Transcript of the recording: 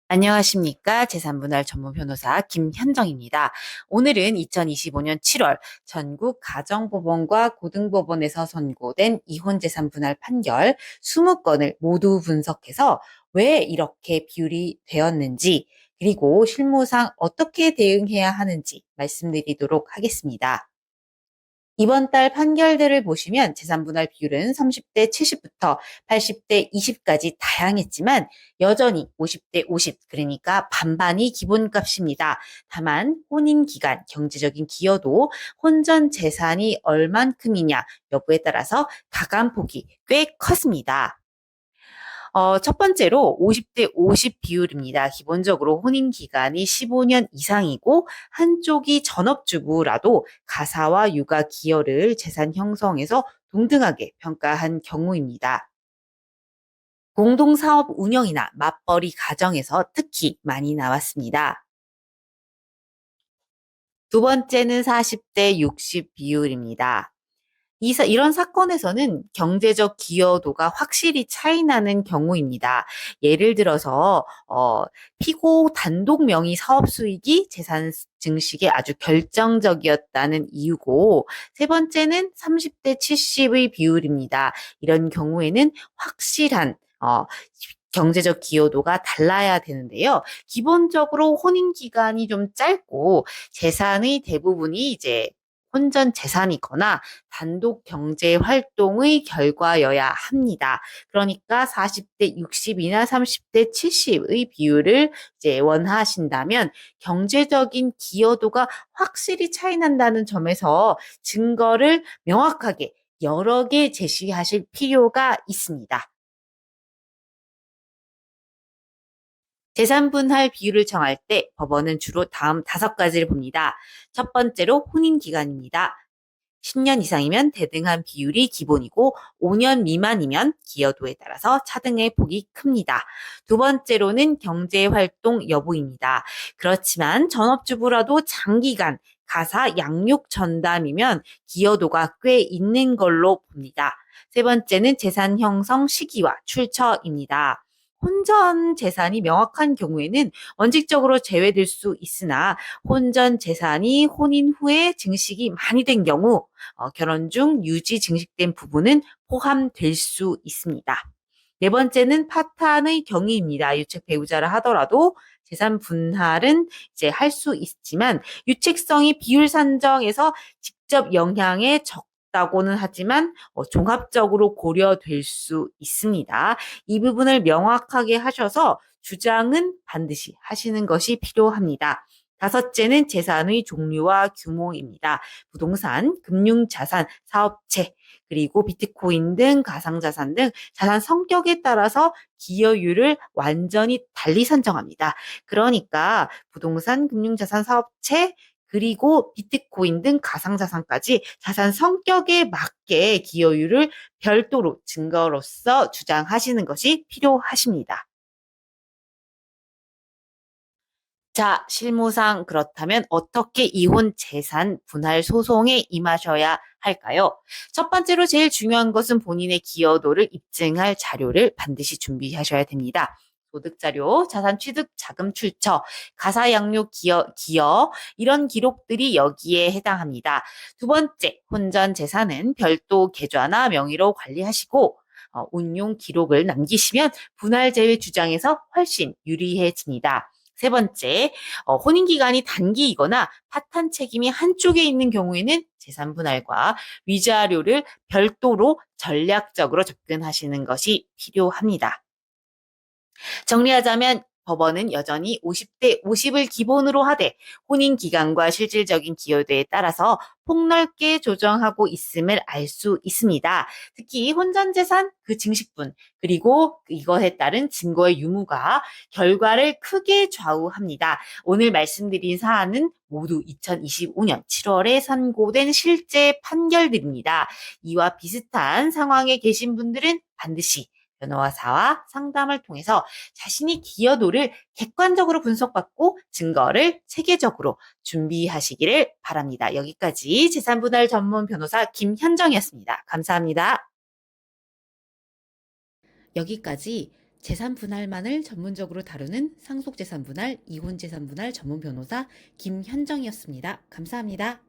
안녕하십니까. 재산분할 전문 변호사 김현정입니다. 오늘은 2025년 7월 전국 가정법원과 고등법원에서 선고된 이혼재산분할 판결 20건을 모두 분석해서 왜 이렇게 비율이 되었는지, 그리고 실무상 어떻게 대응해야 하는지 말씀드리도록 하겠습니다. 이번 달 판결들을 보시면 재산분할 비율은 30대 70부터 80대 20까지 다양했지만 여전히 50대 50, 그러니까 반반이 기본값입니다. 다만 혼인기간, 경제적인 기여도, 혼전 재산이 얼만큼이냐 여부에 따라서 가감폭이 꽤 컸습니다. 첫 번째로 50대 50 비율입니다. 기본적으로 혼인 기간이 15년 이상이고 한쪽이 전업주부라도 가사와 육아 기여를 재산 형성에서 동등하게 평가한 경우입니다. 공동사업 운영이나 맞벌이 가정에서 특히 많이 나왔습니다. 두 번째는 40대 60 비율입니다. 이런 사건에서는 경제적 기여도가 확실히 차이 나는 경우입니다. 예를 들어서 피고 단독 명의 사업 수익이 재산 증식에 아주 결정적이었다는 이유고, 세 번째는 30대 70의 비율입니다. 이런 경우에는 확실한 경제적 기여도가 달라야 되는데요. 기본적으로 혼인 기간이 좀 짧고 재산의 대부분이 이제 혼전 재산이거나 단독 경제 활동의 결과여야 합니다. 그러니까 40대 60이나 30대 70의 비율을 이제 원하신다면 경제적인 기여도가 확실히 차이 난다는 점에서 증거를 명확하게 여러 개 제시하실 필요가 있습니다. 재산 분할 비율을 정할 때 법원은 주로 다음 5가지를 봅니다. 첫 번째로 혼인 기간입니다. 10년 이상이면 대등한 비율이 기본이고 5년 미만이면 기여도에 따라서 차등의 폭이 큽니다. 두 번째로는 경제활동 여부입니다. 그렇지만 전업주부라도 장기간 가사 양육 전담이면 기여도가 꽤 있는 걸로 봅니다. 세 번째는 재산 형성 시기와 출처입니다. 혼전 재산이 명확한 경우에는 원칙적으로 제외될 수 있으나 혼전 재산이 혼인 후에 증식이 많이 된 경우 결혼 중 유지 증식된 부분은 포함될 수 있습니다. 네 번째는 파탄의 경위입니다. 유책 배우자라 하더라도 재산 분할은 이제 할 수 있지만 유책성이 비율 산정에서 직접 영향에 적다고는 하지만 종합적으로 고려될 수 있습니다. 이 부분을 명확하게 하셔서 주장은 반드시 하시는 것이 필요합니다. 다섯째는 재산의 종류와 규모입니다. 부동산, 금융자산, 사업체, 그리고 비트코인 등 가상자산 등 자산 성격에 따라서 기여율을 완전히 달리 산정합니다. 그러니까 부동산, 금융자산, 사업체, 그리고 비트코인 등 가상자산까지 자산 성격에 맞게 기여율을 별도로 증거로서 주장하시는 것이 필요하십니다. 자, 실무상 그렇다면 어떻게 이혼 재산 분할 소송에 임하셔야 할까요? 첫 번째로 제일 중요한 것은 본인의 기여도를 입증할 자료를 반드시 준비하셔야 됩니다. 소득자료, 자산 취득, 자금 출처, 가사 양육 기여, 이런 기록들이 여기에 해당합니다. 두 번째, 혼전 재산은 별도 계좌나 명의로 관리하시고 운용 기록을 남기시면 분할 제외 주장에서 훨씬 유리해집니다. 세 번째, 혼인기간이 단기이거나 파탄 책임이 한쪽에 있는 경우에는 재산 분할과 위자료를 별도로 전략적으로 접근하시는 것이 필요합니다. 정리하자면 법원은 여전히 50대 50을 기본으로 하되 혼인 기간과 실질적인 기여도에 따라서 폭넓게 조정하고 있음을 알 수 있습니다. 특히 혼전 재산, 그 증식분, 그리고 이것에 따른 증거의 유무가 결과를 크게 좌우합니다. 오늘 말씀드린 사안은 모두 2025년 7월에 선고된 실제 판결들입니다. 이와 비슷한 상황에 계신 분들은 반드시 변호사와 상담을 통해서 자신이 기여도를 객관적으로 분석받고 증거를 체계적으로 준비하시기를 바랍니다. 여기까지 재산분할 전문 변호사 김현정이었습니다. 감사합니다. 여기까지 재산 분할만을 전문적으로 다루는 상속재산 분할, 이혼재산 분할 전문 변호사 김현정이었습니다. 감사합니다.